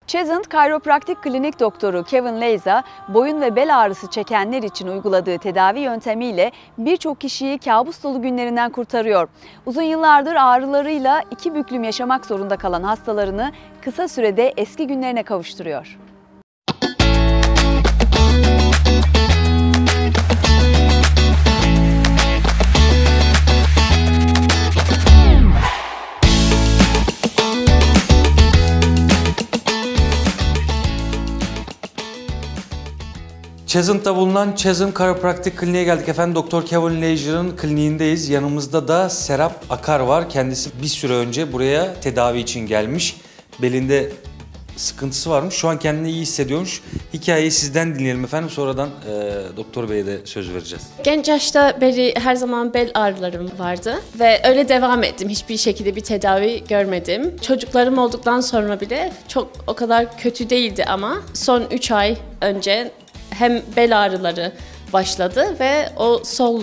Chestnut, chiropractic klinik doktoru Kevin Leizer, boyun ve bel ağrısı çekenler için uyguladığı tedavi yöntemiyle birçok kişiyi kabus dolu günlerinden kurtarıyor. Uzun yıllardır ağrılarıyla 2 büklüm yaşamak zorunda kalan hastalarını kısa sürede eski günlerine kavuşturuyor. Chestnut'ta bulunan Çözüm chiropractic kliniğe geldik efendim. Doktor Kevin Leizer'ın kliniğindeyiz. Yanımızda da Serap Akar var. Kendisi bir süre önce buraya tedavi için gelmiş. Belinde sıkıntısı varmış. Şu an kendini iyi hissediyormuş. Hikayeyi sizden dinleyelim efendim. Sonradan Doktor Bey'e de söz vereceğiz. Genç yaşta beri her zaman bel ağrılarım vardı ve öyle devam ettim. Hiçbir şekilde bir tedavi görmedim. Çocuklarım olduktan sonra bile çok o kadar kötü değildi ama son 3 ay önce hem bel ağrıları başladı ve o sol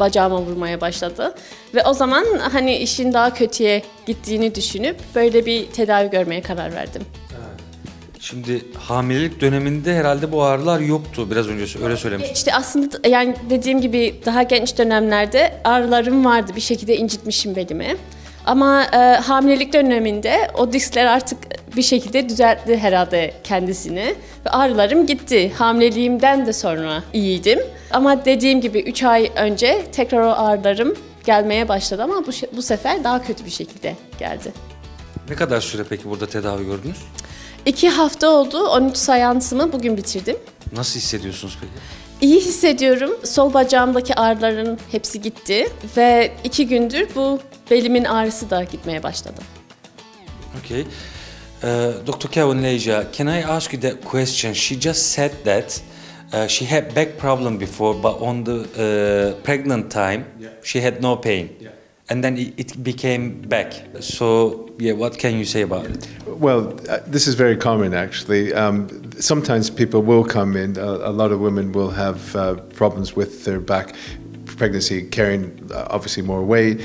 bacağıma vurmaya başladı. Ve o zaman hani işin daha kötüye gittiğini düşünüp böyle bir tedavi görmeye karar verdim. Şimdi hamilelik döneminde herhalde bu ağrılar yoktu. Biraz önce öyle söylemiştim. İşte aslında yani dediğim gibi daha genç dönemlerde ağrılarım vardı. Bir şekilde incitmişim belimi. Ama hamilelik döneminde o diskler artık bir şekilde düzeltti herhalde kendisini. Ve ağrılarım gitti. Hamileliğimden de sonra iyiydim. Ama dediğim gibi 3 ay önce tekrar o ağrılarım gelmeye başladı ama bu sefer daha kötü bir şekilde geldi. Ne kadar süre peki burada tedavi gördünüz? 2 hafta oldu. 13 seansımı bugün bitirdim. Nasıl hissediyorsunuz peki? İyi hissediyorum. Sol bacağımdaki ağrıların hepsi gitti. Ve 2 gündür bu belimin ağrısı da gitmeye başladı. Okay. Dr. Kevin Leizer, can I ask you that question? She just said that she had back problem before, but on the pregnant time, she had no pain. And then it became back. So, yeah, what can you say about it? Well, this is very common actually. Sometimes people will come in, a lot of women will have problems with their back pregnancy, carrying obviously more weight,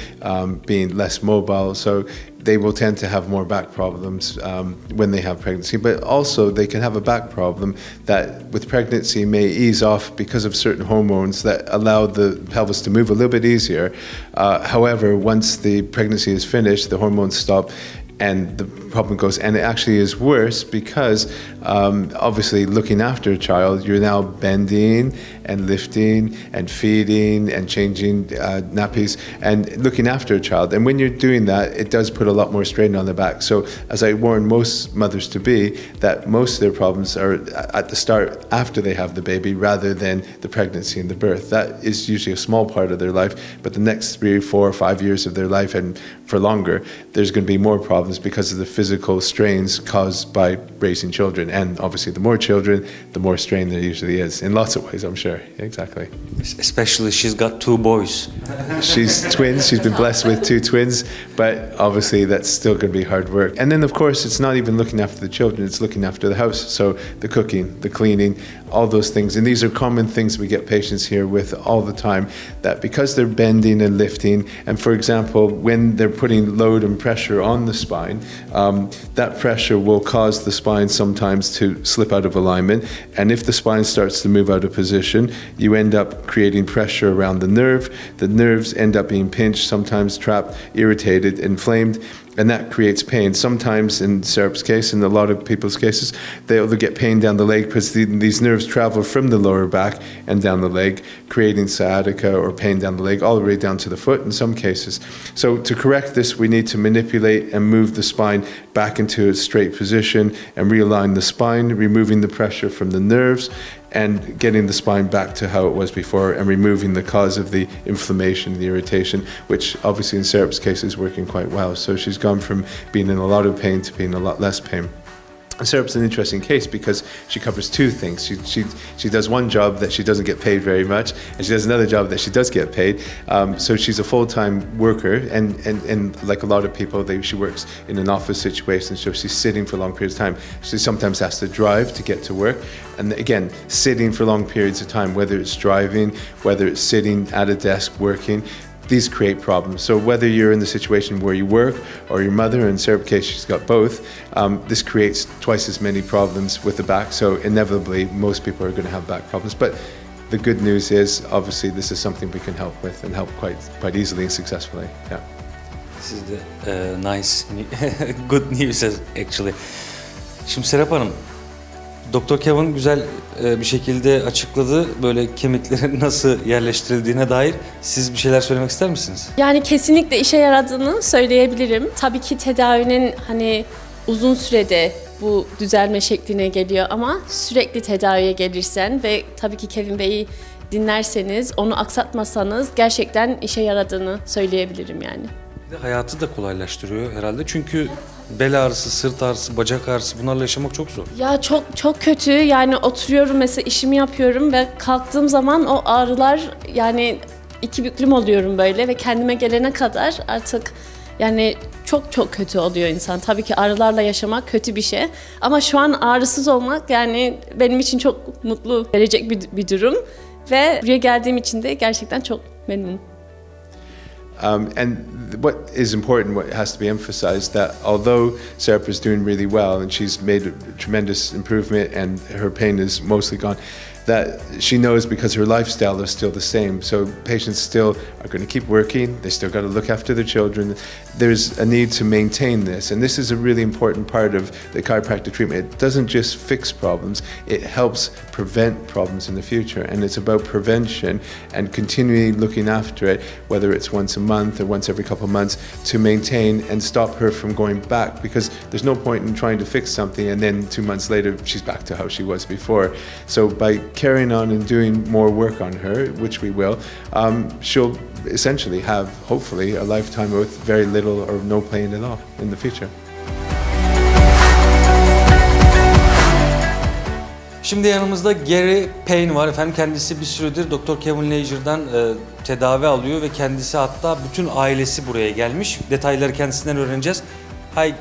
being less mobile, so they will tend to have more back problems when they have pregnancy, but also they can have a back problem that with pregnancy may ease off because of certain hormones that allow the pelvis to move a little bit easier. However, once the pregnancy is finished, the hormones stop and the problem goes, and it actually is worse because obviously looking after a child, you're now bending and lifting and feeding and changing nappies and looking after a child. And when you're doing that, it does put a lot more strain on the back. So as I warn most mothers to be, that most of their problems are at the start after they have the baby rather than the pregnancy and the birth. That is usually a small part of their life, but the next 3, 4, 5 years of their life and for longer, there's going to be more problems because of the physical strains caused by raising children. And obviously the more children, the more strain there usually is, in lots of ways, I'm sure. Exactly. Especially she's got 2 boys. She's twins, she's been blessed with 2 twins, but obviously that's still going to be hard work. And then of course it's not even looking after the children, it's looking after the house. So the cooking, the cleaning, all those things. And these are common things we get patients here with all the time, that because they're bending and lifting, and for example, when they're putting load and pressure on the spine, that pressure will cause the spine sometimes to slip out of alignment. And if the spine starts to move out of position, you end up creating pressure around the nerve. The nerves end up being pinched, sometimes trapped, irritated, inflamed, and that creates pain. Sometimes in Serap's case, in a lot of people's cases, they'll get pain down the leg because these nerves travel from the lower back and down the leg, creating sciatica or pain down the leg all the way down to the foot in some cases. So to correct this, we need to manipulate and move the spine back into a straight position and realign the spine, removing the pressure from the nerves and getting the spine back to how it was before and removing the cause of the inflammation, the irritation, which obviously in Serap's case is working quite well. So she's gone from being in a lot of pain to being a lot less pain. Serap's an interesting case because she covers 2 things. She does one job that she doesn't get paid very much, and she does another job that she does get paid. So she's a full-time worker, and like a lot of people, she works in an office situation, so she's sitting for long periods of time. She sometimes has to drive to get to work, and again, sitting for long periods of time, whether it's driving, whether it's sitting at a desk working. these create problems. So whether you're in the situation where you work or your mother, in Sarah's case she's got both, this creates twice as many problems with the back. So inevitably most people are going to have back problems. But the good news is obviously this is something we can help with and help quite easily and successfully. Yeah. This is the nice, good news actually. Şimdi Serap Hanım, Doktor Kevin güzel bir şekilde açıkladı böyle kemiklerin nasıl yerleştirildiğine dair. Siz bir şeyler söylemek ister misiniz? Yani kesinlikle işe yaradığını söyleyebilirim. Tabii ki tedavinin hani uzun sürede bu düzelme şekline geliyor ama sürekli tedaviye gelirsen ve tabii ki Kevin Bey'i dinlerseniz, onu aksatmasanız gerçekten işe yaradığını söyleyebilirim yani. Hayatı da kolaylaştırıyor herhalde çünkü bel ağrısı, sırt ağrısı, bacak ağrısı bunlarla yaşamak çok zor. Ya çok kötü yani oturuyorum mesela işimi yapıyorum ve kalktığım zaman o ağrılar yani iki büklüm oluyorum böyle ve kendime gelene kadar artık yani çok kötü oluyor insan. Tabii ki ağrılarla yaşamak kötü bir şey ama şu an ağrısız olmak yani benim için çok mutlu verecek bir durum ve buraya geldiğim için de gerçekten çok memnunum. And what is important, what has to be emphasized, that although Sarah is doing really well and she's made a tremendous improvement and her pain is mostly gone, that she knows because her lifestyle is still the same. So patients still are going to keep working, they still got to look after their children. There's a need to maintain this, and this is a really important part of the chiropractic treatment. It doesn't just fix problems, it helps prevent problems in the future, and it's about prevention and continually looking after it, whether it's once a month or once every couple of months, to maintain and stop her from going back, because there's no point in trying to fix something and then 2 months later she's back to how she was before. So by carrying on and doing more work on her, which we will, she'll essentially have, hopefully, a lifetime with very little or no pain at all in the future. Şimdi yanımızda Gary Payne var efendim. Kendisi bir süredir Doktor Kevin Leizer'dan tedavi alıyor ve kendisi hatta bütün ailesi buraya gelmiş. Detayları kendisinden öğreneceğiz. Hi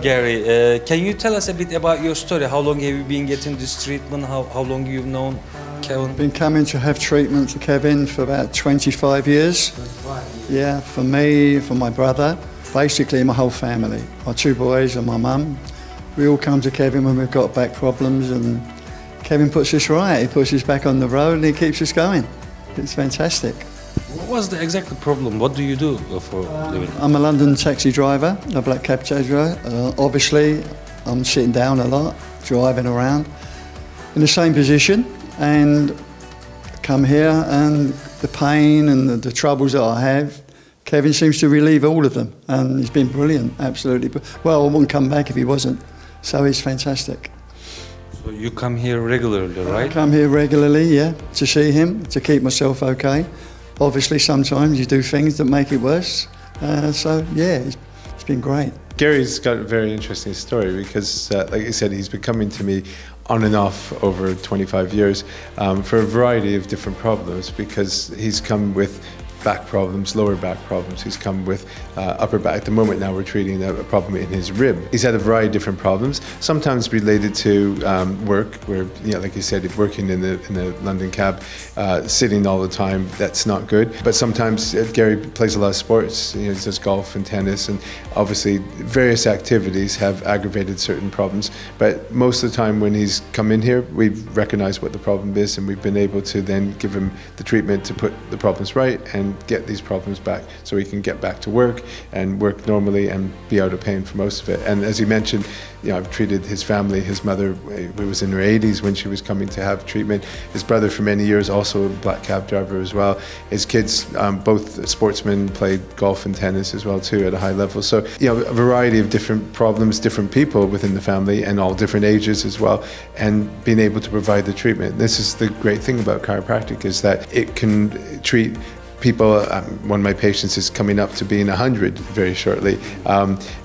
Gary, can you tell us a bit about your story? How long have you been getting this treatment? How long you've known Kevin? Been coming to have treatment for Kevin for about 25 years. 25 years. Yeah, for me, for my brother, basically my whole family. My two boys and my mum. We all come to Kevin when we've got back problems, and Kevin puts us right. He puts us back on the road and he keeps us going. It's fantastic. What was the exact problem? What do you do for a living? I'm a London taxi driver, a black cab driver. Obviously, I'm sitting down a lot, driving around in the same position, and come here and the pain and the troubles that I have, Kevin seems to relieve all of them, and he's been brilliant, absolutely. Well, I wouldn't come back if he wasn't, so he's fantastic. So you come here regularly, right? I come here regularly, yeah, to see him, to keep myself okay. Obviously, sometimes you do things that make it worse. So, yeah, it's been great. Gary's got a very interesting story because, like I said, he's been coming to me on and off over 25 years for a variety of different problems, because he's come with back problems, lower back problems. He's come with upper back. At the moment now we're treating a problem in his rib. He's had a variety of different problems, sometimes related to work, where, you know, like you said, working in the London cab, sitting all the time, that's not good. But sometimes Gary plays a lot of sports. You know, he does golf and tennis, and obviously various activities have aggravated certain problems. But most of the time when he's come in here, we've recognized what the problem is, and we've been able to then give him the treatment to put the problems right and get these problems back, so he can get back to work and work normally and be out of pain for most of it. And as he mentioned, you know, I've treated his family. His mother, who was in her 80s when she was coming to have treatment. His brother for many years, also a black cab driver as well. His kids, both sportsmen, played golf and tennis as well too at a high level. So, you know, a variety of different problems, different people within the family, and all different ages as well, and being able to provide the treatment. This is the great thing about chiropractic, is that it can treat people. One of my patients is coming up to being 100 very shortly,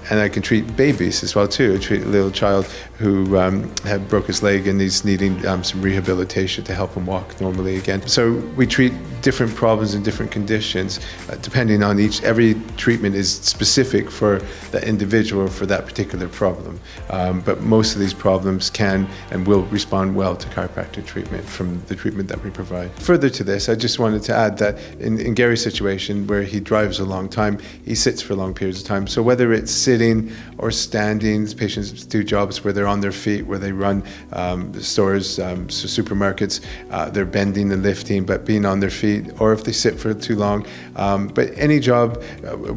And I can treat babies as well too. I treat a little child who had broke his leg and he's needing some rehabilitation to help him walk normally again. So we treat different problems and different conditions depending on every treatment is specific for that individual for that particular problem. But most of these problems can and will respond well to chiropractic treatment from the treatment that we provide. Further to this, I just wanted to add that in Gary's situation where he drives a long time, he sits for long periods of time. So whether it's sitting or standing, patients do jobs where they're on their feet, where they run stores, supermarkets, they're bending and lifting, but being on their feet, or if they sit for too long. But any job,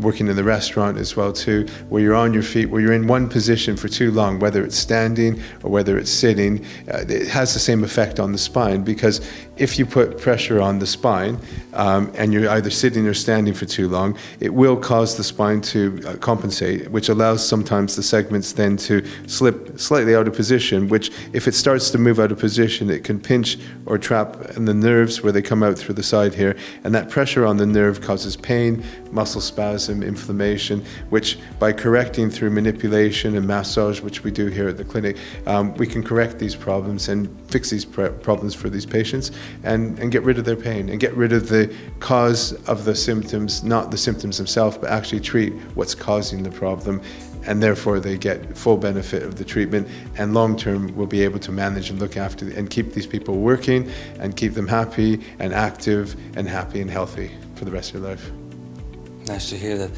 working in the restaurant as well too, where you're on your feet, where you're in one position for too long, whether it's standing or whether it's sitting, it has the same effect on the spine, because if you put pressure on the spine and you're either sitting or standing for too long, it will cause the spine to compensate, which allows sometimes the segments then to slip slightly out of position, which if it starts to move out of position, it can pinch or trap in the nerves where they come out through the side here, and that pressure on the nerve causes pain, muscle spasm, inflammation, which by correcting through manipulation and massage, which we do here at the clinic, we can correct these problems and fix these problems for these patients and get rid of their pain and get rid of the cause of the symptoms, not the symptoms themselves, but actually treat what's causing the problem. And therefore they get full benefit of the treatment, and long term we'll be able to manage and look after and keep these people working and keep them happy and active and happy and healthy for the rest of their life. Nice to hear that.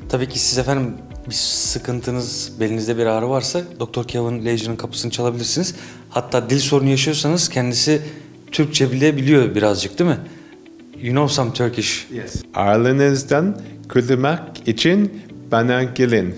Tabii ki siz efendim bir sıkıntınız, belinizde bir ağrı varsa Doktor Kevin Leizer'ın kapısını çalabilirsiniz. Hatta dil sorunu yaşıyorsanız kendisi Türkçe bile biliyor birazcık, değil mi? You know some Turkish. Yes. Ağrılarınızdan kurtulmak için bana gelin.